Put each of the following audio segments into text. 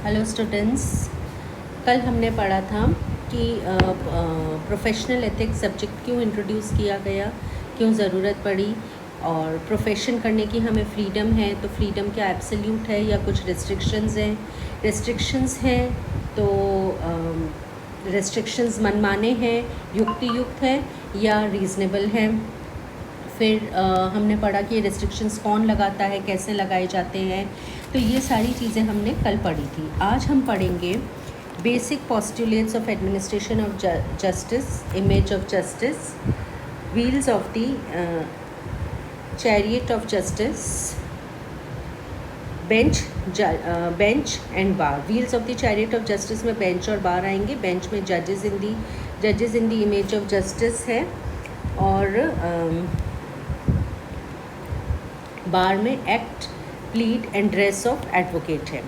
Hello students, कल हमने पढ़ा था कि प्रोफेशनल एथिक्स सब्जेक्ट क्यों इंट्रोड्यूस किया गया, क्यों ज़रूरत पड़ी और प्रोफेशन करने की हमें फ्रीडम है। तो फ्रीडम क्या एब्सोल्यूट है या कुछ रिस्ट्रिक्शंस हैं? रिस्ट्रिक्शंस हैं तो रिस्ट्रिक्शंस मनमाने हैं, युक्तियुक्त है या रीज़नेबल है। फिर हमने पढ़ा कि रिस्ट्रिक्शंस कौन लगाता है, कैसे लगाए जाते हैं। तो ये सारी चीज़ें हमने कल पढ़ी थी। आज हम पढ़ेंगे basic postulates of administration of justice, image of justice, wheels of the chariot of justice, bench and bar. Wheels of the chariot of justice में बेंच और बार आएंगे। बेंच में जजेस in the image of justice है और बार में act, plead and dress of advocate है।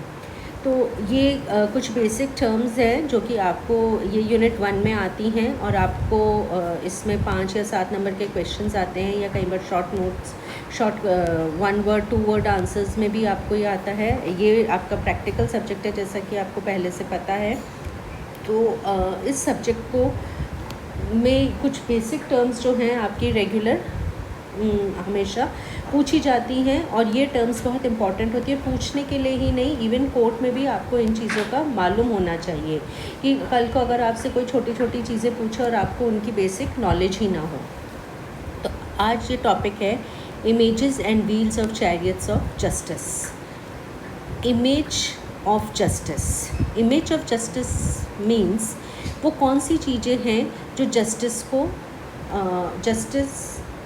तो ये कुछ बेसिक टर्म्स हैं जो कि आपको ये यूनिट 1 में आती हैं और आपको इसमें 5 या 7 नंबर के क्वेश्चंस आते हैं या कई बार short notes, short 1 word 2 word answers में भी आपको ये आता है। ये आपका प्रैक्टिकल सब्जेक्ट है जैसा कि आपको पहले से पता है। तो इस सब्जेक्ट को में कुछ बेसिक टर्म्स जो हैं आपकी रेगुलर हमेशा पूछी जाती हैं और ये टर्म्स बहुत इंपॉर्टेंट होती है। पूछने के लिए ही नहीं, इवन कोर्ट में भी आपको इन चीज़ों का मालूम होना चाहिए कि कल को अगर आपसे कोई छोटी छोटी चीज़ें पूछे और आपको उनकी बेसिक नॉलेज ही ना हो। तो आज ये टॉपिक है images and wheels of chariots of justice. Image of justice. Image of justice means वो कौन सी चीज़ें हैं जो जस्टिस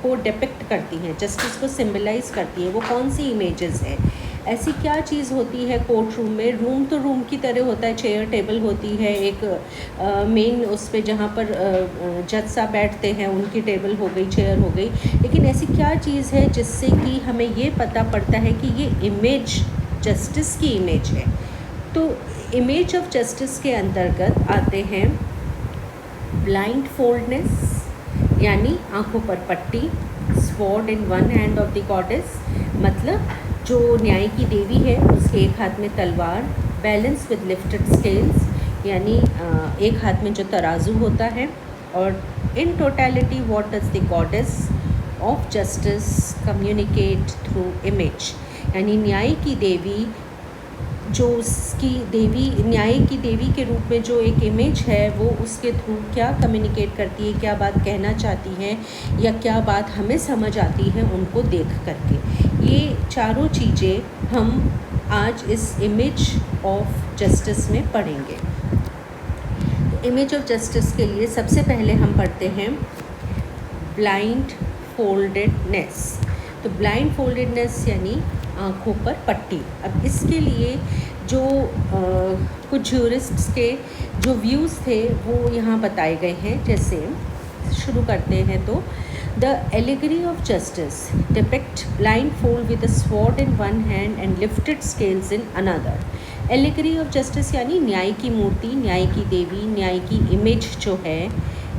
को डिपिक्ट करती हैं, जस्टिस को सिंबलाइज करती है। वो कौन सी इमेजेस है? ऐसी क्या चीज़ होती है कोर्ट रूम में? रूम तो रूम की तरह होता है, चेयर टेबल होती है, एक मेन उस पे जहाँ पर जज साहब बैठते हैं उनकी टेबल हो गई, चेयर हो गई। लेकिन ऐसी क्या चीज़ है जिससे कि हमें ये पता पड़ता है कि ये इमेज जस्टिस की इमेज है? तो इमेज ऑफ जस्टिस के अंतर्गत आते हैं ब्लाइंड फोल्डनेस यानी आंखों पर पट्टी, sword in one hand of the goddess मतलब जो न्याय की देवी है उसके एक हाथ में तलवार, बैलेंस विद लिफ्टेड स्केल्स यानी एक हाथ में जो तराजू होता है, और in totality what does the goddess of justice communicate through image यानी न्याय की देवी जो उसकी देवी, न्याय की देवी के रूप में जो एक इमेज है वो उसके थ्रू क्या कम्युनिकेट करती है, क्या बात कहना चाहती है या क्या बात हमें समझ आती है उनको देख करके। ये चारों चीज़ें हम आज इस इमेज ऑफ जस्टिस में पढ़ेंगे। तो इमेज ऑफ जस्टिस के लिए सबसे पहले हम पढ़ते हैं ब्लाइंड फोल्डेडनेस। तो ब्लाइंड फोल्डेडनेस यानी आँखों पर पट्टी। अब इसके लिए जो कुछ ज्यूरिस्ट्स के जो व्यूज़ थे वो यहाँ बताए गए हैं। जैसे शुरू करते हैं तो the allegory of justice depict blind fold with a sword in one hand and lifted scales in another. Allegory of justice यानी न्याय की मूर्ति, न्याय की देवी, न्याय की इमेज जो है,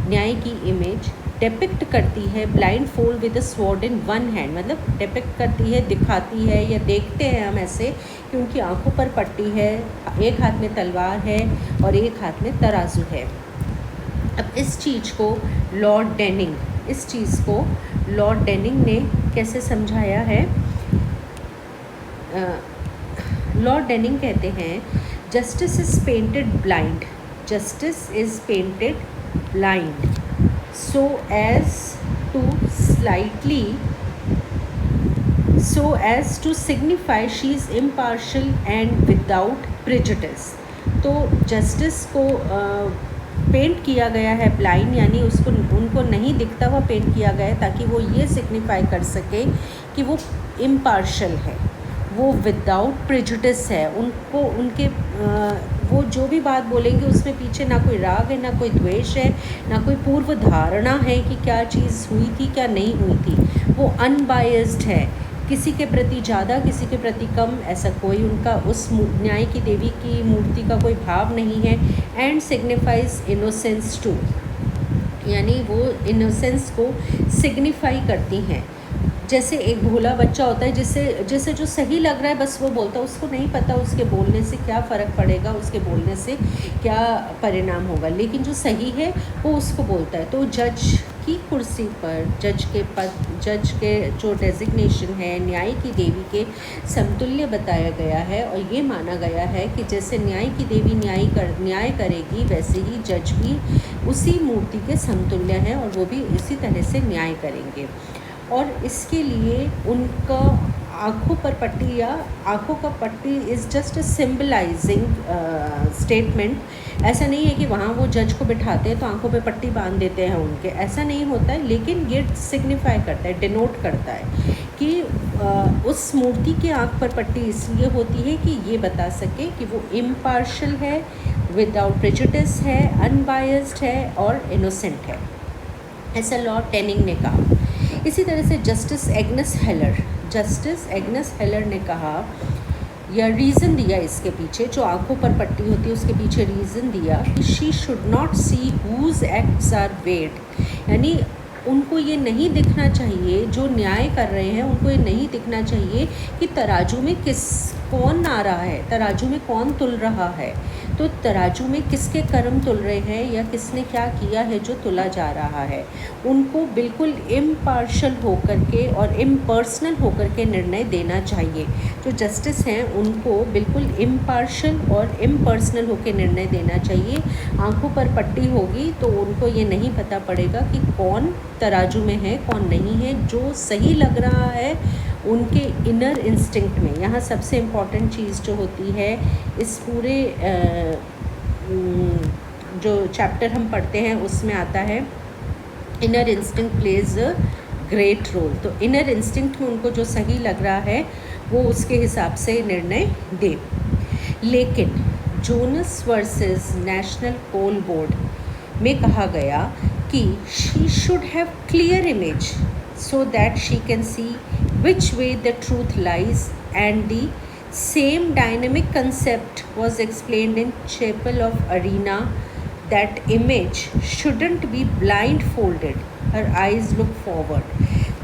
न्याय की इमेज डिपिक्ट करती है blind fold with a sword in one hand मतलब डिपिक्ट करती है, दिखाती है या देखते हैं हम ऐसे कि उनकी आंखों पर पट्टी है, एक हाथ में तलवार है और एक हाथ में तराजू है। अब इस चीज़ को लॉर्ड डेनिंग ने कैसे समझाया है? लॉर्ड डेनिंग कहते हैं justice is painted blind, justice is painted blind so as to signify she is impartial and without prejudice। तो जस्टिस को पेंट किया गया है ब्लाइंड यानी उसको उनको नहीं दिखता हुआ पेंट किया गया है ताकि वो ये सिग्निफाई कर सके कि वो इम्पार्शल है, वो विदाउट प्रेजुडिस है। उनको उनके वो जो भी बात बोलेंगे उसमें पीछे ना कोई राग है, ना कोई द्वेष है, ना कोई पूर्व धारणा है कि क्या चीज़ हुई थी क्या नहीं हुई थी। वो अनबायस्ड है, किसी के प्रति ज़्यादा किसी के प्रति कम ऐसा कोई उनका उस न्याय की देवी की मूर्ति का कोई भाव नहीं है। एंड सिग्निफाइज इनोसेंस टू यानी वो इनोसेंस को सिग्निफाई करती हैं। जैसे एक भोला बच्चा होता है जिससे जैसे जो सही लग रहा है बस वो बोलता है, उसको नहीं पता उसके बोलने से क्या फ़र्क पड़ेगा, उसके बोलने से क्या परिणाम होगा, लेकिन जो सही है वो उसको बोलता है। तो जज की कुर्सी पर जज के जो डेजिग्नेशन है न्याय की देवी के समतुल्य बताया गया है, और ये माना गया है कि जैसे न्याय की देवी न्याय करेगी वैसे ही जज भी उसी मूर्ति के समतुल्य हैं और वो भी इसी तरह से न्याय करेंगे। और इसके लिए उनका आँखों पर पट्टी या आँखों का पट्टी is just a symbolising statement. ऐसा नहीं है कि वहाँ वो जज को बिठाते हैं तो आँखों पे पट्टी बांध देते हैं उनके, ऐसा नहीं होता है, लेकिन ये सिग्निफाई करता है, डिनोट करता है कि उस मूर्ति के आँख पर पट्टी इसलिए होती है कि ये बता सके कि वो इम्पार्शल है, विदाउट प्रेजुडिस है, अनबायस्ड है और इनोसेंट है, ऐसा लॉर्ड टेनिंग ने कहा। इसी तरह से जस्टिस एग्नेस हेलर ने कहा या रीज़न दिया इसके पीछे, जो आंखों पर पट्टी होती है उसके पीछे रीज़न दिया कि she should not see whose acts are wed, यानी उनको ये नहीं दिखना चाहिए, जो न्याय कर रहे हैं उनको ये नहीं दिखना चाहिए कि तराजू में कौन आ रहा है, तराजू में कौन तुल रहा है, तो तराजू में किसके कर्म तुल रहे हैं या किसने क्या किया है जो तुला जा रहा है। उनको बिल्कुल इम्पार्शल होकर के और इम्पर्सनल होकर के निर्णय देना चाहिए। जो जस्टिस हैं उनको बिल्कुल इम्पार्शल और इम्पर्सनल होकर निर्णय देना चाहिए। आंखों पर पट्टी होगी तो उनको ये नहीं पता पड़ेगा कि कौन तराजू में है कौन नहीं है, जो सही लग रहा है उनके इनर इंस्टिंक्ट में। यहाँ सबसे इम्पॉर्टेंट चीज़ जो होती है इस पूरे जो चैप्टर हम पढ़ते हैं उसमें आता है inner instinct plays a great role. तो इनर इंस्टिंक्ट में उनको जो सही लग रहा है वो उसके हिसाब से निर्णय दे। लेकिन Jonas versus national coal board में कहा गया कि she should have clear image so that she can see which way the truth lies, and the same dynamic concept was explained in Chapel of Arena, that image shouldn't be blindfolded, her eyes look forward।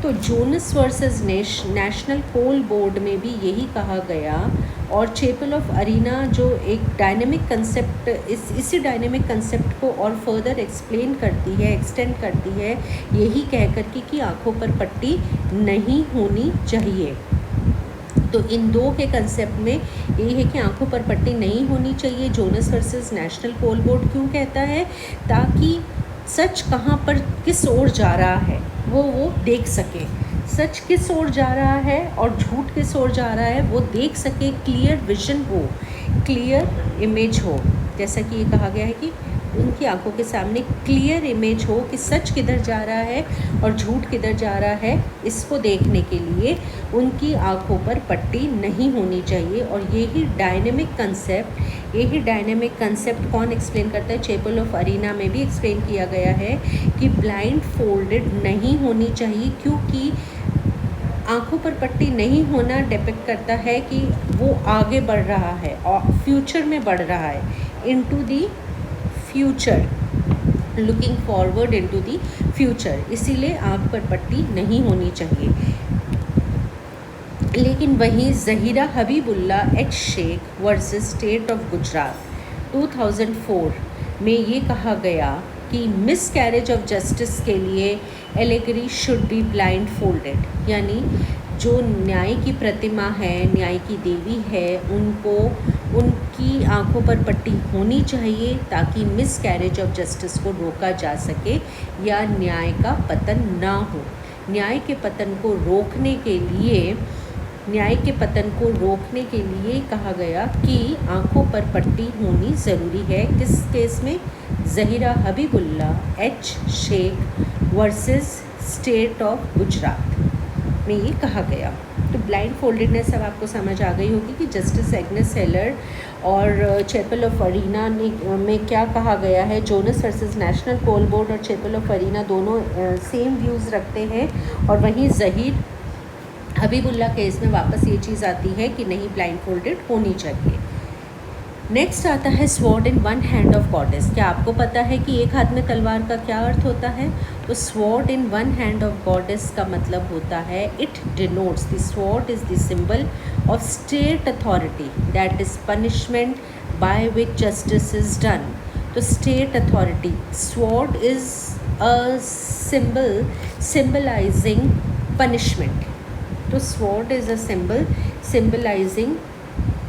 तो Jonas versus national coal board में भी यही कहा गया, और chapel of arena जो एक dynamic concept इसी डायनेमिक कंसेप्ट को और फर्दर एक्सप्लेन करती है, एक्सटेंड करती है, यही कह कर के कि आँखों पर पट्टी नहीं होनी चाहिए। तो इन दो के कंसेप्ट में यही है कि आंखों पर पट्टी नहीं होनी चाहिए। Jonas versus national coal board क्यों कहता है? ताकि सच कहाँ पर किस ओर जा रहा है वो देख सके, सच किस ओर जा रहा है और झूठ किस ओर जा रहा है वो देख सके, क्लियर विजन हो, क्लियर इमेज हो। जैसा कि ये कहा गया है कि उनकी आंखों के सामने क्लियर इमेज हो कि सच किधर जा रहा है और झूठ किधर जा रहा है, इसको देखने के लिए उनकी आंखों पर पट्टी नहीं होनी चाहिए। और यही डायनेमिक कंसेप्ट कौन एक्सप्लेन करता है? चैपल ऑफ अरीना में भी एक्सप्लेन किया गया है कि ब्लाइंड फोल्डेड नहीं होनी चाहिए, क्योंकि आंखों पर पट्टी नहीं होना डिपेक्ट करता है कि वो आगे बढ़ रहा है और फ्यूचर में बढ़ रहा है, into the future, looking forward into the future, इसीलिए आँख पर पट्टी नहीं होनी चाहिए। लेकिन वहीं Zahira Habibullah H Sheikh versus state of Gujarat 2004 में ये कहा गया कि मिस कैरेज ऑफ जस्टिस के लिए allegory should be blind folded, यानी जो न्याय की प्रतिमा है, न्याय की देवी है, उनको उनकी आंखों पर पट्टी होनी चाहिए ताकि मिस कैरेज ऑफ जस्टिस को रोका जा सके या न्याय का पतन ना हो। न्याय के पतन को रोकने के लिए कहा गया कि आंखों पर पट्टी होनी ज़रूरी है। किस केस में? Zahira Habibullah H Sheikh versus state of Gujarat में ये कहा गया। तो ब्लाइंड फोल्डेडनेस अब आपको समझ आ गई होगी कि जस्टिस एग्नेस हेलर और चैपल ऑफ अरीना में क्या कहा गया है। Jonas versus national coal board और चैपल ऑफ अरीना दोनों सेम व्यूज़ रखते हैं, और वहीं ज़हीर हबीबुल्ला केस में वापस ये चीज़ आती है कि नहीं, ब्लाइंड फोल्डेड होनी चाहिए। नेक्स्ट आता है sword in one hand of goddess. क्या आपको पता है कि एक हाथ में तलवार का क्या अर्थ होता है? तो sword in one hand of goddess का मतलब होता है, it denotes, the sword is the symbol of state authority that is punishment by which justice is done. तो state authority, sword is a symbol symbolizing punishment। तो sword is a symbol symbolising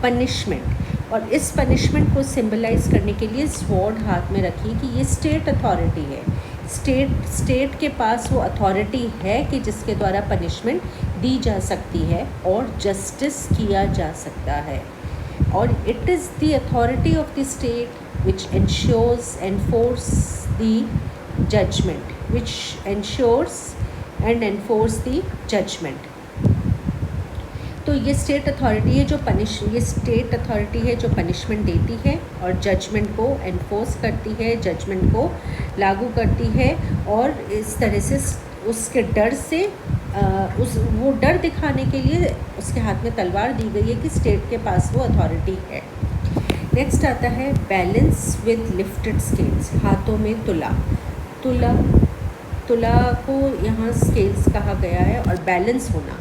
punishment, और इस punishment को symbolize करने के लिए sword हाथ में रखिए कि ये स्टेट अथॉरिटी है। स्टेट के पास वो अथॉरिटी है कि जिसके द्वारा पनिशमेंट दी जा सकती है और जस्टिस किया जा सकता है। और it is the authority of the state which ensures enforce the judgement, which ensures and enforce the judgement. तो ये स्टेट अथॉरिटी है जो ये स्टेट अथॉरिटी है जो पनिशमेंट देती है और जजमेंट को एनफोर्स करती है, जजमेंट को लागू करती है, और इस तरह से उसके डर से वो डर दिखाने के लिए उसके हाथ में तलवार दी गई है कि स्टेट के पास वो अथॉरिटी है। नेक्स्ट आता है बैलेंस विद लिफ्टेड स्केल्स, हाथों में तुला। तुला को यहाँ स्केल्स कहा गया है। और बैलेंस होना,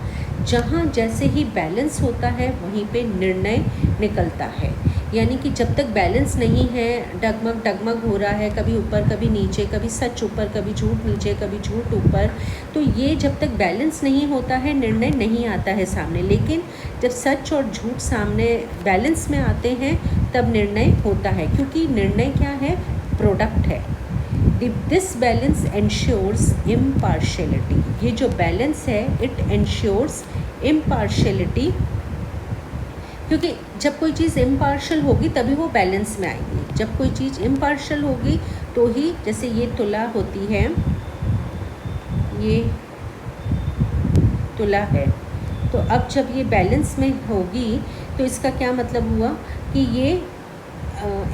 जहाँ जैसे ही बैलेंस होता है वहीं पे निर्णय निकलता है। यानी कि जब तक बैलेंस नहीं है, डगमग डगमग हो रहा है, कभी ऊपर कभी नीचे, कभी सच ऊपर कभी झूठ नीचे, कभी झूठ ऊपर, तो ये जब तक बैलेंस नहीं होता है निर्णय नहीं आता है सामने। लेकिन जब सच और झूठ सामने बैलेंस में आते हैं तब निर्णय होता है, क्योंकि निर्णय क्या है? प्रोडक्ट है। This balance ensures impartiality. ये जो बैलेंस है इट एंश्योर्स इम्पार्शियलिटी, क्योंकि जब कोई चीज़ इम्पार्शियल होगी तभी वो बैलेंस में आएगी। जब कोई चीज़ इम्पार्शियल होगी तो ही, जैसे ये तुला होती है, ये तुला है, तो अब जब ये बैलेंस में होगी तो इसका क्या मतलब हुआ कि ये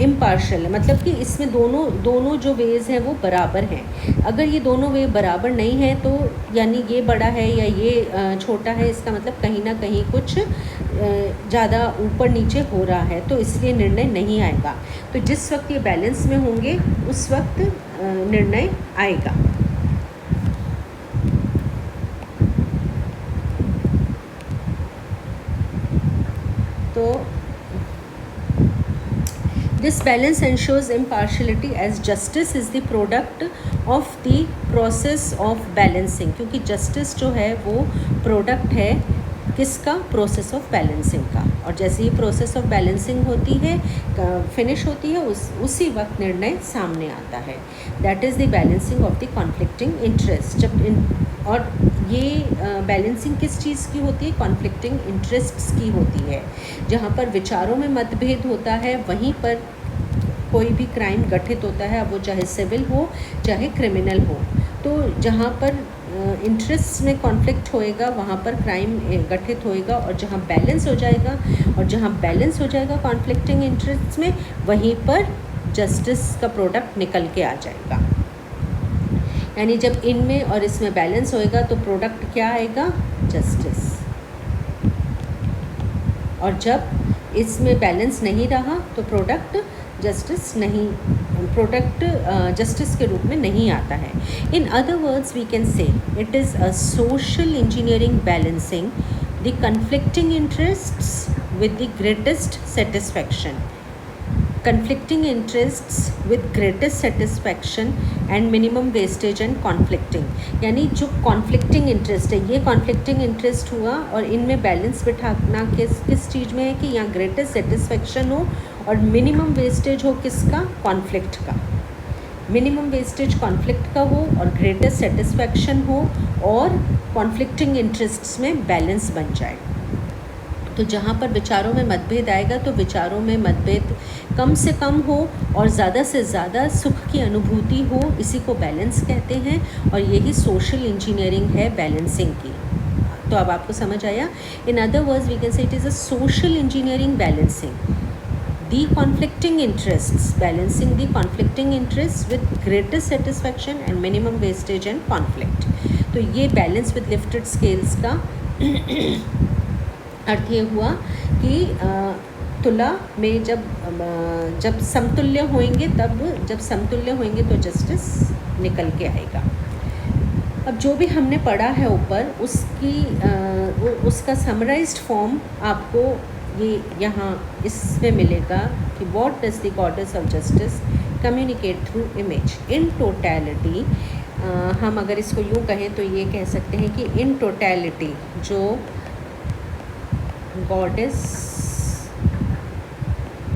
इम्पार्शियल है, मतलब कि इसमें दोनों जो वेज हैं वो बराबर हैं। अगर ये दोनों वे बराबर नहीं है तो यानी ये बड़ा है या ये छोटा है, इसका मतलब कहीं ना कहीं कुछ ज़्यादा ऊपर नीचे हो रहा है, तो इसलिए निर्णय नहीं आएगा। तो जिस वक्त ये बैलेंस में होंगे उस वक्त निर्णय आएगा। तो This balance ensures impartiality as justice is the product of the process of balancing, क्योंकि justice जो है वो product है किसका? प्रोसेस ऑफ बैलेंसिंग का। और जैसे ही प्रोसेस ऑफ बैलेंसिंग होती है, फिनिश होती है, उसी वक्त निर्णय सामने आता है। That is the balancing of the conflicting interest. और ये बैलेंसिंग किस चीज़ की होती है? कॉन्फ्लिक्टिंग इंटरेस्ट्स की होती है। जहाँ पर विचारों में मतभेद होता है वहीं पर कोई भी क्राइम गठित होता है, अब वो चाहे सिविल हो चाहे क्रिमिनल हो। तो जहाँ पर इंटरेस्ट में कॉन्फ्लिक्ट होएगा वहाँ पर क्राइम गठित होएगा, और जहाँ बैलेंस हो जाएगा कॉन्फ्लिक्टिंग इंटरेस्ट में, वहीं पर जस्टिस का प्रोडक्ट निकल के आ जाएगा। यानी जब इनमें और इसमें बैलेंस होएगा तो प्रोडक्ट क्या आएगा? जस्टिस। और जब इसमें बैलेंस नहीं रहा तो प्रोडक्ट जस्टिस के रूप में नहीं आता है। In other words we can say it is a social engineering balancing the conflicting interests with the greatest satisfaction. conflicting interests with greatest satisfaction and minimum wastage and conflicting। यानी जो conflicting interest है, ये conflicting interest हुआ और इनमें balance बिठाना किस चीज़ में है कि यहाँ greatest satisfaction हो और minimum wastage हो किसका? conflict का। minimum wastage conflict का हो और greatest satisfaction हो और conflicting interests में बैलेंस बन जाए। तो जहाँ पर विचारों में मतभेद आएगा तो विचारों में मतभेद कम से कम हो और ज़्यादा से ज़्यादा सुख की अनुभूति हो, इसी को बैलेंस कहते हैं। और यही सोशल इंजीनियरिंग है बैलेंसिंग की। तो अब आपको समझ आया। In other words we can say it is a social engineering balancing the conflicting interests, balancing the conflicting interest with greatest satisfaction and minimum wastage and conflict. तो ये बैलेंस विद लिफ्टेड स्केल्स का अर्थ ये हुआ कि तुला में जब समतुल्य होंगे, जब समतुल्य होंगे तो जस्टिस निकल के आएगा। अब जो भी हमने पढ़ा है ऊपर उसका समराइज्ड फॉर्म आपको ये यहाँ इसमें मिलेगा कि what does the goddess of justice communicate through image in totality. हम अगर इसको यूँ कहें तो ये कह सकते हैं कि इन टोटैलिटी जो गॉडेस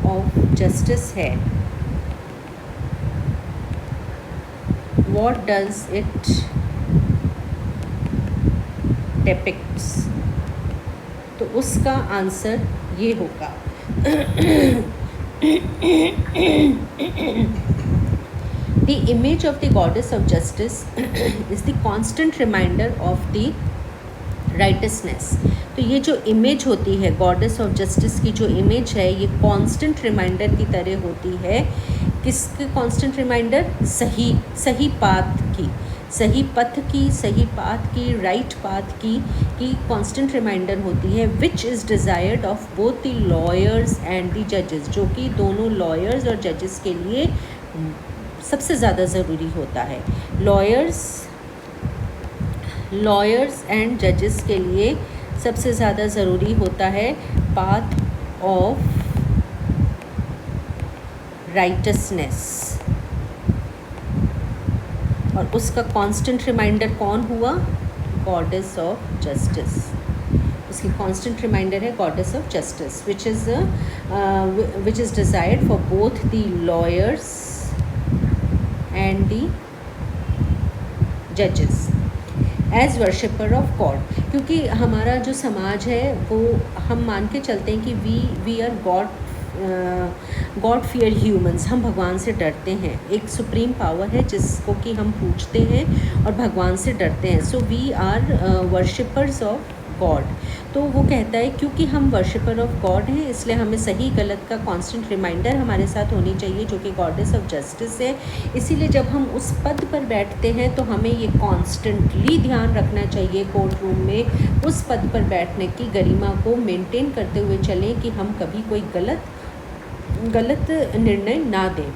ऑफ जस्टिस है, व्हाट डज इट डिपिक्ट्स, तो उसका आंसर ये होगा The image of the goddess of justice is the constant reminder of the righteousness। तो ये जो इमेज होती है गॉडेस ऑफ जस्टिस की, जो इमेज है ये कांस्टेंट रिमाइंडर की तरह होती है। किसके कांस्टेंट रिमाइंडर? सही पाथ की, सही पथ की, सही पाथ की, राइट पाथ की कांस्टेंट रिमाइंडर होती है, which is desired of both the lawyers and the जजेस, जो कि दोनों लॉयर्स और जजेस के लिए सबसे ज़्यादा ज़रूरी होता है। लॉयर्स एंड जजेस के लिए सबसे ज़्यादा ज़रूरी होता है पाथ ऑफ राइटसनेस, और उसका कांस्टेंट रिमाइंडर कौन हुआ? Goddess of justice. उसकी कांस्टेंट रिमाइंडर है goddess of justice, which is desired for both the lawyers and the जजेस एज वर्शिपर ऑफ गॉड। क्योंकि हमारा जो समाज है वो हम मान के चलते हैं कि we are God fear humans, हम भगवान से डरते हैं। एक सुप्रीम पावर है जिसको कि हम पूजते हैं और भगवान से डरते हैं। So we are worshippers of God. तो वो कहता है क्योंकि हम वर्शिपर ऑफ गॉड हैं, इसलिए हमें सही गलत का कांस्टेंट रिमाइंडर हमारे साथ होनी चाहिए, जो कि गॉडेस ऑफ जस्टिस है। इसीलिए जब हम उस पद पर बैठते हैं तो हमें ये कॉन्स्टेंटली ध्यान रखना चाहिए कोर्ट रूम में उस पद पर बैठने की गरिमा को मेंटेन करते हुए चलें कि हम कभी कोई गलत निर्णय ना दें।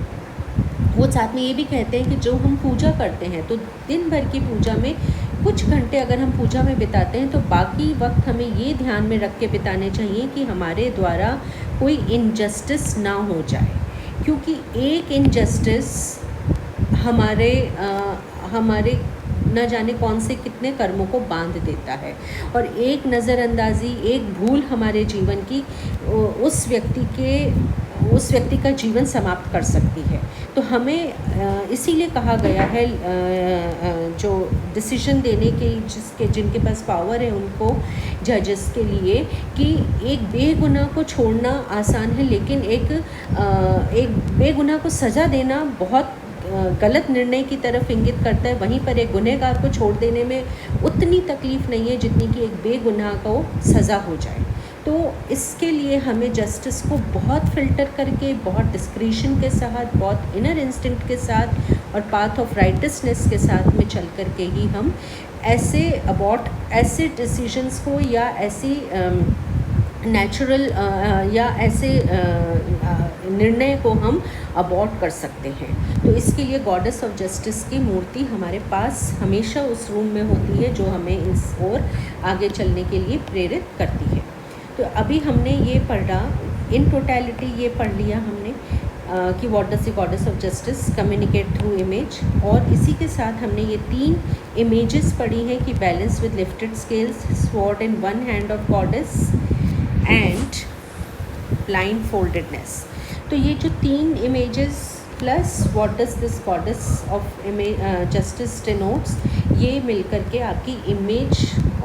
वो साथ में ये भी कहते हैं कि जो हम पूजा करते हैं तो दिन भर की पूजा में कुछ घंटे अगर हम पूजा में बिताते हैं तो बाकी वक्त हमें ये ध्यान में रख के बिताने चाहिए कि हमारे द्वारा कोई इनजस्टिस ना हो जाए, क्योंकि एक इनजस्टिस हमारे न जाने कौन से कितने कर्मों को बांध देता है, और एक नज़रअंदाज़ी, एक भूल हमारे जीवन की उस व्यक्ति का जीवन समाप्त कर सकती है। तो हमें इसीलिए कहा गया है जो डिसीजन देने के जिनके पास पावर है उनको, जजेस के लिए, कि एक बेगुनाह को छोड़ना आसान है, लेकिन एक बेगुनाह को सज़ा देना बहुत गलत निर्णय की तरफ इंगित करता है। वहीं पर एक गुनहगार को छोड़ देने में उतनी तकलीफ़ नहीं है जितनी कि एक बेगुनाह को सज़ा हो जाए। तो इसके लिए हमें जस्टिस को बहुत फ़िल्टर करके, बहुत डिस्क्रिशन के साथ, बहुत इनर इंस्टिंक्ट के साथ और पाथ ऑफ राइटसनेस के साथ में चल कर के ही हम ऐसे डिसीजंस को या ऐसी नेचुरल या ऐसे निर्णय को हम अबॉर्ट कर सकते हैं। तो इसके लिए गॉडेस ऑफ जस्टिस की मूर्ति हमारे पास हमेशा उस रूम में होती है जो हमें इस ओर आगे चलने के लिए प्रेरित करती है। तो अभी हमने ये पढ़ा, इन टोटैलिटी ये पढ़ लिया हमने कि what does the goddess of justice communicate through image, और इसी के साथ हमने ये 3 इमेजेस पढ़ी हैं कि balance with lifted scales, sword in one hand of goddess and blindfoldedness. तो ये जो 3 images plus what does this goddess of justice denotes, ये मिलकर के आपकी इमेज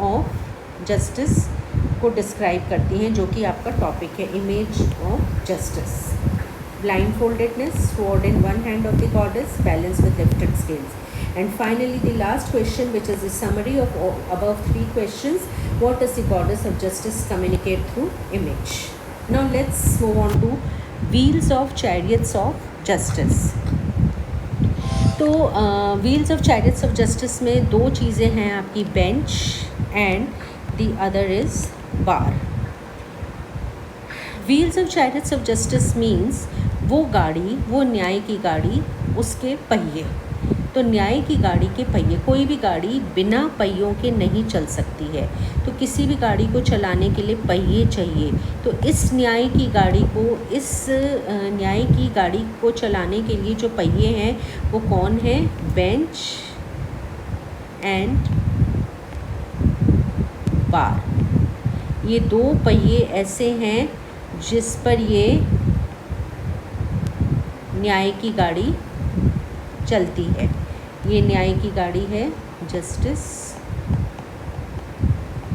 ऑफ जस्टिस को डिस्क्राइब करती हैं, जो कि आपका टॉपिक है, image of justice. blindfoldedness, sword in one hand of the goddess, balance with lifted scales. And finally the last question, which is a summary of above 3 questions, what does the goddess of justice communicate through image? Now let's move on to wheels of chariots of justice. तो wheels of chariots of justice में 2 चीज़ें हैं आपकी, bench and the other is bar. Wheels of chariots of justice means वो गाड़ी, वो न्याय की गाड़ी, उसके पहिए। तो न्याय की गाड़ी के पहिए, कोई भी गाड़ी बिना पहियों के नहीं चल सकती है, तो किसी भी गाड़ी को चलाने के लिए पहिए चाहिए। तो इस न्याय की गाड़ी को, इस न्याय की गाड़ी को चलाने के लिए जो पहिए हैं वो कौन है? बेंच एंड बार। ये दो पहिए ऐसे हैं जिस पर ये न्याय की गाड़ी चलती है। ये न्याय की गाड़ी है, जस्टिस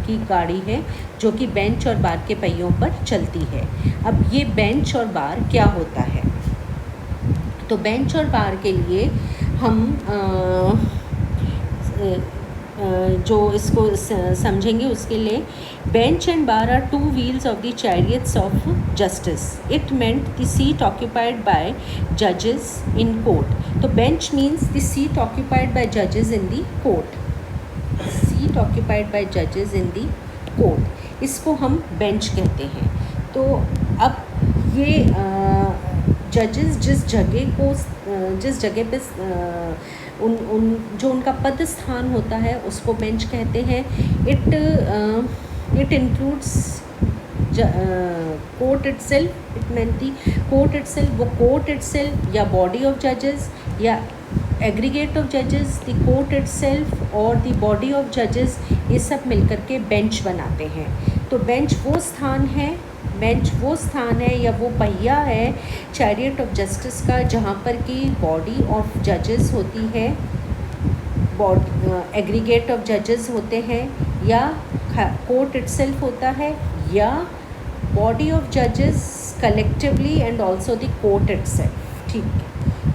की गाड़ी है, जो कि बेंच और बार के पहियों पर चलती है। अब ये बेंच और बार क्या होता है? तो बेंच और बार के लिए हम जो इसको समझेंगे उसके लिए, bench and bar are two wheels of the chariots of justice. It meant the seat occupied by जजेस इन कोर्ट। तो bench means the seat occupied by जजेस in the court. Seat occupied by जजेस in the court, इसको हम bench कहते हैं। तो अब ये जजेस जिस जगह पे उन जो उनका पद स्थान होता है उसको बेंच कहते हैं। It includes court itself. It mean the court itself, वो कोर्ट इटसेल्फ या बॉडी ऑफ जजेस या एग्रीगेट ऑफ जजेस, द कोर्ट इटसेल्फ और द बॉडी ऑफ जजेस, ये सब मिलकर के बेंच बनाते हैं। तो बेंच वो स्थान है या वो पहिया है चैरियट ऑफ जस्टिस का, जहाँ पर कि बॉडी ऑफ जजेस होती है, एग्रीगेट ऑफ जजेस होते हैं, या कोर्ट इटसेल्फ होता है, या बॉडी ऑफ जजेस collectively and also the court itself. ठीक है,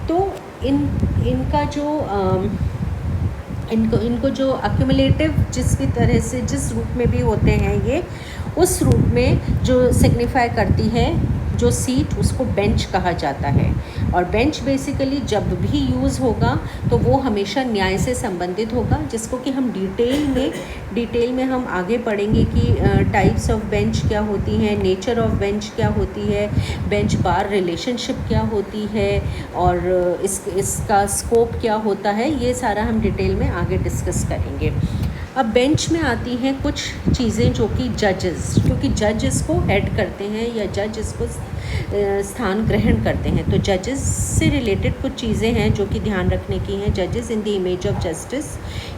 तो इनको जो अक्यूमुलेटिव जिस भी तरह से जिस रूप में भी होते हैं, ये उस रूप में जो सिग्निफाई करती है जो सीट, उसको बेंच कहा जाता है। और बेंच बेसिकली जब भी यूज़ होगा तो वो हमेशा न्याय से संबंधित होगा, जिसको कि हम डिटेल में हम आगे पढ़ेंगे कि टाइप्स ऑफ बेंच क्या होती हैं, नेचर ऑफ बेंच क्या होती है, बेंच बार रिलेशनशिप क्या होती है, और इसका स्कोप क्या होता है, ये सारा हम डिटेल में आगे डिस्कस करेंगे। अब बेंच में आती हैं कुछ चीज़ें जो कि जजेस, क्योंकि जज इसको हेड करते हैं या जज इसको स्थान ग्रहण करते हैं, तो जजेस से रिलेटेड कुछ चीज़ें हैं जो कि ध्यान रखने की हैं। जजेस in the image of justice,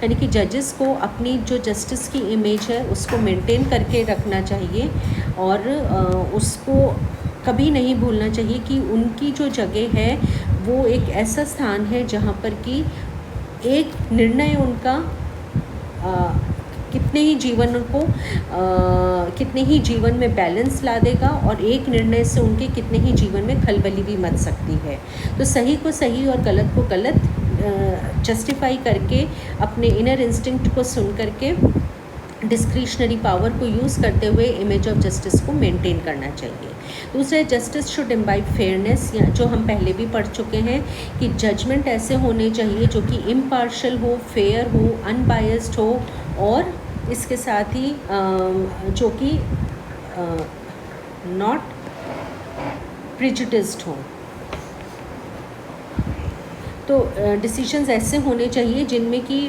यानी कि जजेस को अपनी जो जस्टिस की इमेज है उसको मेंटेन करके रखना चाहिए, और उसको कभी नहीं भूलना चाहिए कि उनकी जो जगह है वो एक ऐसा स्थान है जहाँ पर कि एक निर्णय उनका कितने ही जीवन में बैलेंस ला देगा, और एक निर्णय से उनके कितने ही जीवन में खलबली भी मच सकती है। तो सही को सही और गलत को गलत जस्टिफाई करके, अपने इनर इंस्टिंक्ट को सुन करके, डिस्क्रिशनरी पावर को यूज़ करते हुए इमेज ऑफ जस्टिस को मेंटेन करना चाहिए। दूसरा, जस्टिस शुड इम्बाइब फेयरनेस, या जो हम पहले भी पढ़ चुके हैं कि जजमेंट ऐसे होने चाहिए जो कि इम्पार्शल हो, फेयर हो, अनबायस्ड हो, और इसके साथ ही जो कि नॉट प्रिजुडिस्ड हो। तो डिसीजंस ऐसे होने चाहिए जिनमें कि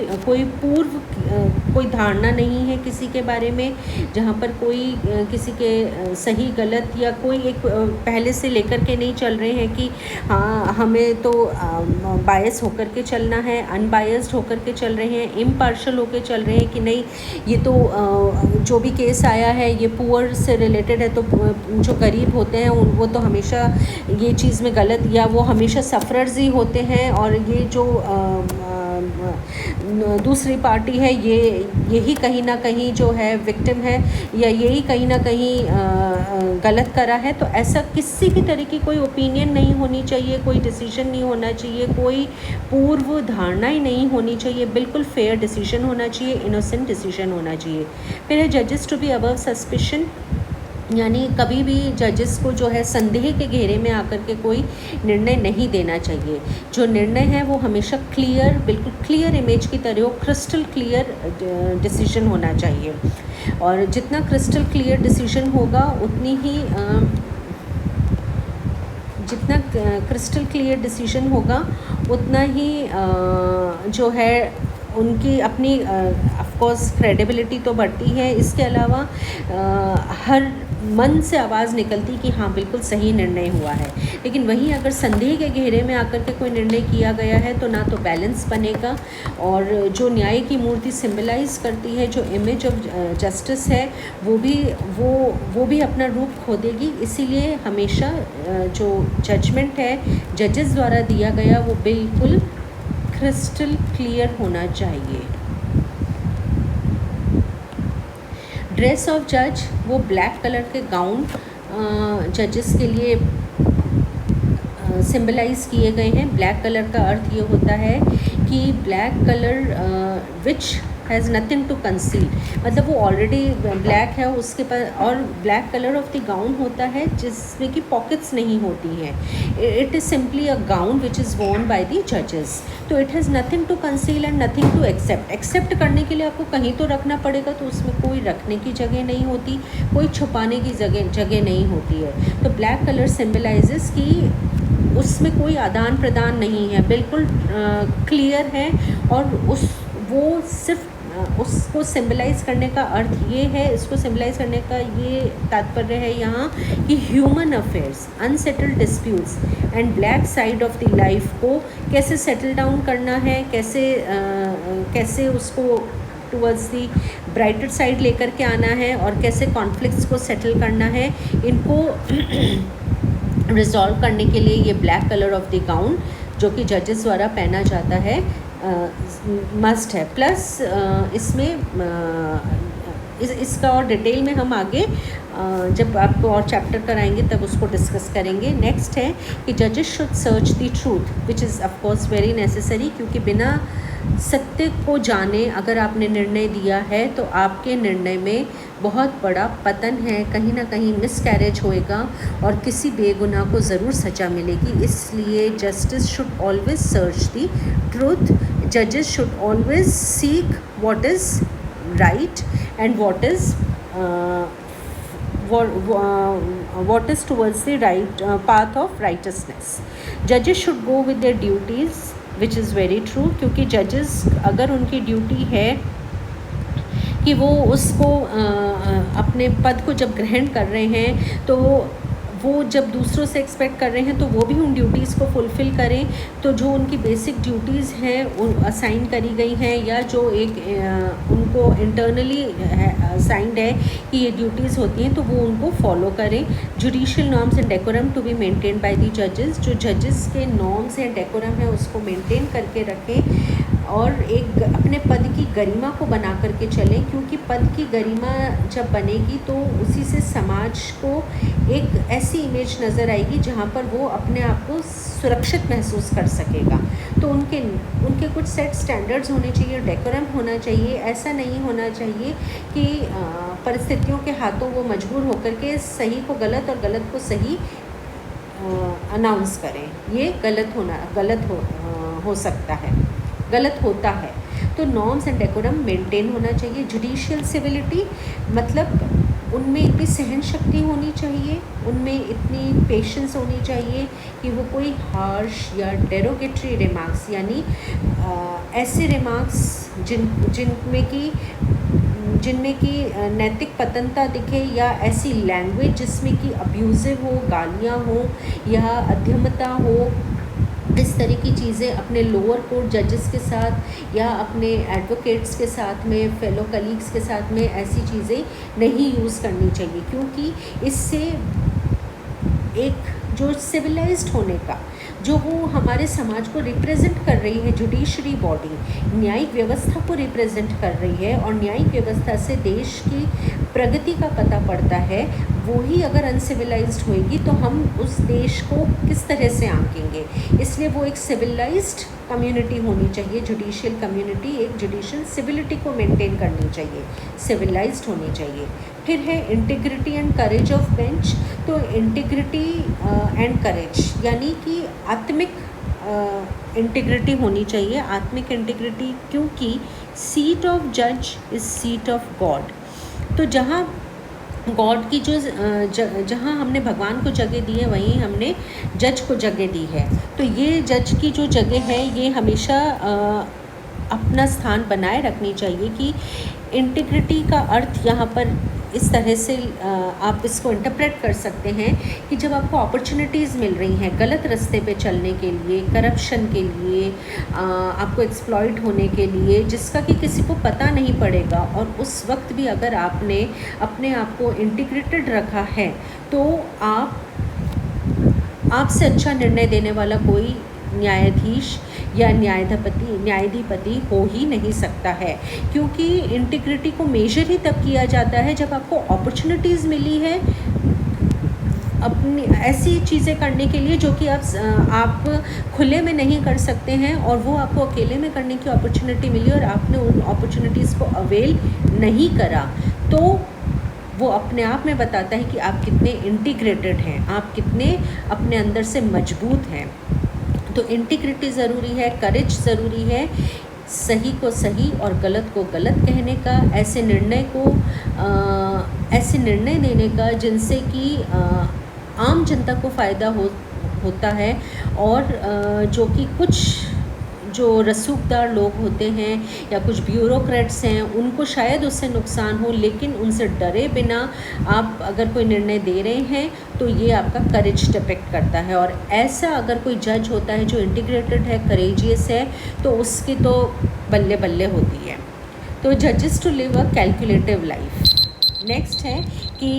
कोई धारणा नहीं है किसी के बारे में, जहाँ पर कोई किसी के सही गलत या कोई एक पहले से लेकर के नहीं चल रहे हैं कि हाँ हमें तो बायस होकर के चलना है, अनबायस्ड होकर के चल रहे हैं, इम्पार्शल होकर चल रहे हैं कि नहीं ये तो जो भी केस आया है ये पुअर से रिलेटेड है, तो जो गरीब होते हैं वो तो हमेशा ये चीज़ में गलत, या वो हमेशा सफ़रर्स ही होते हैं, और ये जो दूसरी पार्टी है यही कहीं ना कहीं जो है विक्टिम है, या यही कहीं ना कहीं गलत करा है। तो ऐसा किसी भी तरह की कोई ओपिनियन नहीं होनी चाहिए, कोई डिसीजन नहीं होना चाहिए, कोई पूर्व धारणा ही नहीं होनी चाहिए, बिल्कुल फेयर डिसीजन होना चाहिए, इनोसेंट डिसीजन होना चाहिए। फिर है जजेस टू बी अबव सस्पिशन, यानी कभी भी जजेस को जो है संदेह के घेरे में आकर के कोई निर्णय नहीं देना चाहिए। जो निर्णय है वो हमेशा क्लियर, बिल्कुल क्लियर इमेज की तरह हो, क्रिस्टल क्लियर डिसीजन होना चाहिए, और जितना क्रिस्टल क्लियर डिसीजन होगा उतनी ही जितना क्रिस्टल क्लियर डिसीजन होगा उतना ही जो है उनकी अपनी ऑफ कोर्स क्रेडिबिलिटी तो बढ़ती है। इसके अलावा हर मन से आवाज़ निकलती कि हाँ बिल्कुल सही निर्णय हुआ है। लेकिन वहीं अगर संदेह के घेरे में आकर के कोई निर्णय किया गया है तो ना तो बैलेंस बनेगा, और जो न्याय की मूर्ति सिंबलाइज करती है, जो इमेज ऑफ जस्टिस है, वो भी अपना रूप खो देगी। इसीलिए हमेशा जो जजमेंट है जजेस द्वारा दिया गया वो बिल्कुल क्रिस्टल क्लियर होना चाहिए। ड्रेस ऑफ जज, वो ब्लैक कलर के गाउन जजेस के लिए सिंबलाइज किए गए हैं। ब्लैक कलर का अर्थ ये होता है कि black colour which has nothing to conceal, मतलब वो ऑलरेडी ब्लैक है उसके पास, और black colour of the gown होता है जिसमें कि पॉकेट्स नहीं होती हैं। It is simply a gown which is worn by the जजेस। तो it has nothing to conceal and nothing to accept. Accept करने के लिए आपको कहीं तो रखना पड़ेगा, तो उसमें कोई रखने की जगह नहीं होती, कोई छुपाने की जगह नहीं होती है। तो ब्लैक कलर सिंबलाइजेस कि उसमें कोई आदान प्रदान नहीं है, बिल्कुल क्लियर है। और वो सिर्फ उसको सिंबलाइज करने का अर्थ ये है, इसको सिंबलाइज करने का ये तात्पर्य है यहाँ कि human affairs, unsettled disputes and black side of the life को कैसे सेटल डाउन करना है, कैसे उसको टुवर्ड्स दी ब्राइटर साइड लेकर के आना है, और कैसे कॉन्फ्लिक्ट्स को सेटल करना है, इनको रिजॉल्व करने के लिए ये black colour of the gown जो कि जजेस द्वारा पहना जाता है मस्ट है। प्लस इसमें इसका और डिटेल में हम आगे जब आपको और चैप्टर कराएंगे तब उसको डिस्कस करेंगे। नेक्स्ट है कि जजेस should search the truth which is of course very necessary, क्योंकि बिना सत्य को जाने अगर आपने निर्णय दिया है तो आपके निर्णय में बहुत बड़ा पतन है, कहीं ना कहीं मिसकैरेज होएगा और किसी बेगुनाह को ज़रूर सज़ा मिलेगी। इसलिए justice should always search the truth, जजेस should always seek what is right and what is towards the right path of righteousness. Judges should go with their duties, which is very true, क्योंकि जजेस अगर उनकी duty है कि वो उसको अपने पद को जब ग्रहण कर रहे हैं तो वो जब दूसरों से एक्सपेक्ट कर रहे हैं तो वो भी उन ड्यूटीज़ को फुलफ़िल करें। तो जो उनकी बेसिक ड्यूटीज़ हैं उन असाइन करी गई हैं, या जो एक उनको इंटरनली असाइंड है कि ये ड्यूटीज़ होती हैं, तो वो उनको फॉलो करें। Judicial norms and decorum to be maintain by the जजेस, जो जजेस के नॉर्म्स या डेकोरम है उसको मेंटेन करके रखें और एक अपने पद की गरिमा को बना करके चलें, क्योंकि पद की गरिमा जब बनेगी तो उसी से समाज को एक ऐसी इमेज नज़र आएगी जहाँ पर वो अपने आप को सुरक्षित महसूस कर सकेगा। तो उनके कुछ सेट स्टैंडर्ड्स होने चाहिए, डेकोरम होना चाहिए। ऐसा नहीं होना चाहिए कि परिस्थितियों के हाथों वो मजबूर होकर के सही को गलत और गलत को सही अनाउंस करें। ये गलत हो सकता है, गलत होता है। तो नॉर्म्स एंड डेकोरम मेंटेन होना चाहिए। जुडिशियल सिविलिटी मतलब उनमें इतनी सहन शक्ति होनी चाहिए, उनमें इतनी पेशेंस होनी चाहिए कि वो कोई हार्श या डेरोगेटरी रिमार्क्स, यानी ऐसे रिमार्क्स जिनमें कि नैतिक पतनता दिखे, या ऐसी लैंग्वेज जिसमें कि अब्यूज़िव हो, गालियाँ हो या अध्यमता हो, इस तरह की चीज़ें अपने लोअर कोर्ट जजेस के साथ या अपने एडवोकेट्स के साथ में, फेलो कलीग्स के साथ में ऐसी चीज़ें नहीं यूज़ करनी चाहिए, क्योंकि इससे एक जो सिविलाइज्ड होने का, जो वो हमारे समाज को रिप्रेजेंट कर रही है, जुडिशरी बॉडी न्यायिक व्यवस्था को रिप्रेजेंट कर रही है, और न्यायिक व्यवस्था से देश की प्रगति का पता पड़ता है। वो ही अगर अनसिविलाइज्ड होएगी तो हम उस देश को किस तरह से आंकेंगे। इसलिए वो एक सिविलाइज्ड कम्युनिटी होनी चाहिए, जुडिशियल कम्युनिटी एक जुडिशियल सिविलिटी को मेंटेन करनी चाहिए, सिविलाइज्ड होनी चाहिए। फिर है integrity and courage of bench. तो इंटीग्रिटी एंड करेज यानी कि आत्मिक इंटीग्रिटी होनी चाहिए, आत्मिक इंटीग्रिटी, क्योंकि सीट ऑफ जज इज़ सीट ऑफ गॉड। तो जहाँ गॉड की जो जहाँ हमने भगवान को जगह दी है वहीं हमने जज को जगह दी है। तो ये जज की जो जगह है ये हमेशा अपना स्थान बनाए रखनी चाहिए कि इंटीग्रिटी का अर्थ यहाँ पर इस तरह से आप इसको इंटरप्रेट कर सकते हैं कि जब आपको अपॉर्चुनिटीज़ मिल रही हैं गलत रास्ते पे चलने के लिए, करप्शन के लिए, आपको एक्सप्लॉइट होने के लिए, जिसका कि किसी को पता नहीं पड़ेगा, और उस वक्त भी अगर आपने अपने आप को इंटीग्रेटेड रखा है तो आपसे अच्छा निर्णय देने वाला कोई न्यायाधीश या न्यायाधिपति हो ही नहीं सकता है। क्योंकि इंटीग्रिटी को मेजर ही तब किया जाता है जब आपको अपॉर्चुनिटीज़ मिली है अपनी ऐसी चीज़ें करने के लिए जो कि आप खुले में नहीं कर सकते हैं, और वो आपको अकेले में करने की अपॉर्चुनिटी मिली और आपने उन अपॉर्चुनिटीज़ को अवेल नहीं करा, तो वो अपने आप में बताता है कि आप कितने इंटीग्रेटेड हैं, आप कितने अपने अंदर से मजबूत हैं। तो इंटीग्रिटी ज़रूरी है, करेज ज़रूरी है, सही को सही और गलत को गलत कहने का, ऐसे निर्णय देने का जिनसे कि आम जनता को फ़ायदा होता है, और जो कि कुछ जो रसूखदार लोग होते हैं या कुछ ब्यूरोक्रेट्स हैं उनको शायद उससे नुकसान हो, लेकिन उनसे डरे बिना आप अगर कोई निर्णय दे रहे हैं तो ये आपका करेज डिपेक्ट करता है। और ऐसा अगर कोई जज होता है जो इंटीग्रेटेड है, करेजियस है, तो उसकी तो बल्ले बल्ले होती है। तो जजेस to live a calculative life. Next है कि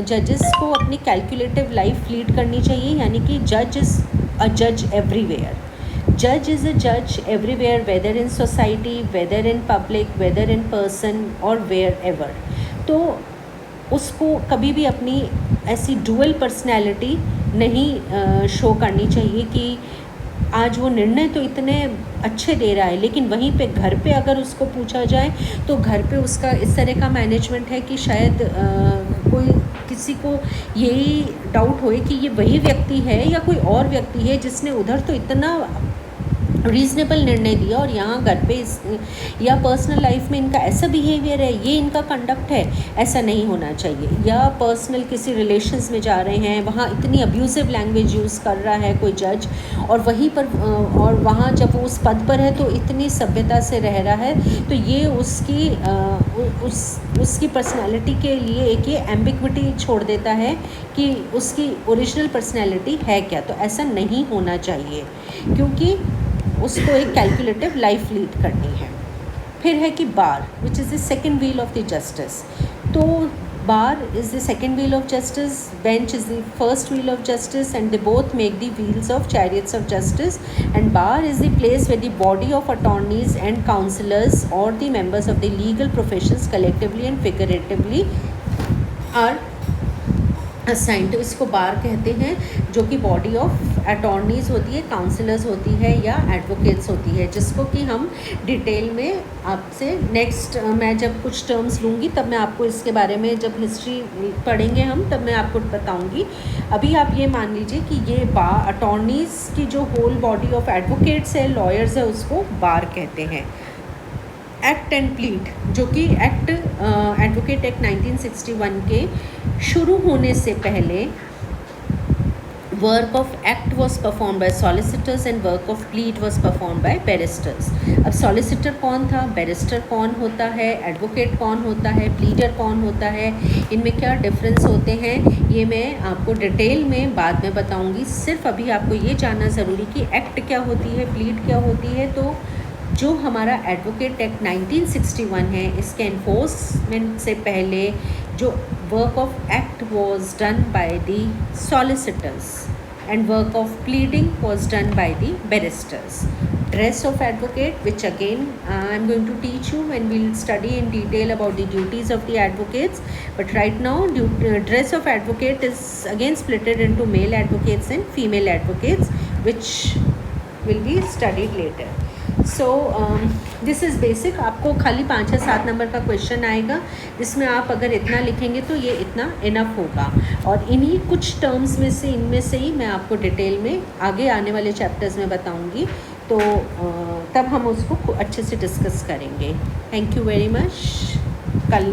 जजेस को अपनी कैलकुलेटिव लाइफ लीड करनी चाहिए, यानी कि जज इज़ अ जज everywhere. Judge is a judge everywhere, whether in society, whether in public, whether in person or wherever. तो उसको कभी भी अपनी ऐसी डुअल पर्सनैलिटी नहीं शो करनी चाहिए कि आज वो निर्णय तो इतने अच्छे दे रहा है, लेकिन वहीं पे घर पे अगर उसको पूछा जाए तो घर पे उसका इस तरह का मैनेजमेंट है कि शायद कोई किसी को यही डाउट होए कि ये वही व्यक्ति है या कोई और व्यक्ति है जिसने उधर तो इतना रीज़नेबल निर्णय दिया और यहाँ घर पे या पर्सनल लाइफ में इनका ऐसा बिहेवियर है, ये इनका कंडक्ट है। ऐसा नहीं होना चाहिए। या पर्सनल किसी रिलेशंस में जा रहे हैं, वहाँ इतनी अब्यूज़िव लैंग्वेज यूज़ कर रहा है कोई जज, और वहीं पर और वहाँ जब वो उस पद पर है तो इतनी सभ्यता से रह रहा है, तो ये उसकी पर्सनैलिटी के लिए एक ये एम्बिग्विटी छोड़ देता है कि उसकी ओरिजिनल पर्सनैलिटी है क्या। तो ऐसा नहीं होना चाहिए, क्योंकि उसको एक कैलकुलेटिव लाइफ लीड करनी है। फिर है कि bar, which is the second wheel of the justice. तो bar is the second wheel of justice, bench is the first wheel of justice, and they both make the wheels of chariots of justice. And bar is the place where the body of attorneys and counsellors और the members of the legal professions collectively and figuratively are assign. तो इसको बार कहते हैं, जो कि body of अटॉर्नीज़ होती है, counsellors होती है या एडवोकेट्स होती है, जिसको कि हम डिटेल में आपसे नेक्स्ट मैं जब कुछ टर्म्स लूँगी तब मैं आपको इसके बारे में, जब हिस्ट्री पढ़ेंगे हम तब मैं आपको बताऊँगी। अभी आप ये मान लीजिए कि ये अटॉर्नीज़ की जो होल बॉडी ऑफ एडवोकेट्स है, लॉयर्स है, उसको बार कहते हैं। एक्ट एंड प्लीड, जो कि एडवोकेट एक्ट 1961 के शुरू होने से पहले work of act was perform by solicitors and work of plead was perform by barrister's. अब सॉलिसिटर कौन था, बैरिस्टर कौन होता है, एडवोकेट कौन होता है, प्लीडर कौन होता है, इनमें क्या डिफरेंस होते हैं, ये मैं आपको डिटेल में बाद में बताऊंगी। सिर्फ अभी आपको ये जानना ज़रूरी कि एक्ट क्या होती है, प्लीड क्या होती है। तो जो हमारा एडवोकेट एक्ट 1961 है, इसके एनफोर्समेंट से पहले जो work of act was done by the solicitors and work of pleading was done by the barrister's. Dress of advocate, which again I am going to teach you when we'll study in detail about the duties of the advocates, but right now dress of advocate is again splitted into male advocates and female advocates, which will be studied later. So this is basic. आपको खाली 5 या 7 number का question आएगा, जिसमें आप अगर इतना लिखेंगे तो ये इतना इनफ होगा, और इन्हीं कुछ टर्म्स में से, इनमें से ही मैं आपको डिटेल में आगे आने वाले चैप्टर्स में बताऊंगी, तो तब हम उसको अच्छे से डिस्कस करेंगे। Thank you very much. कल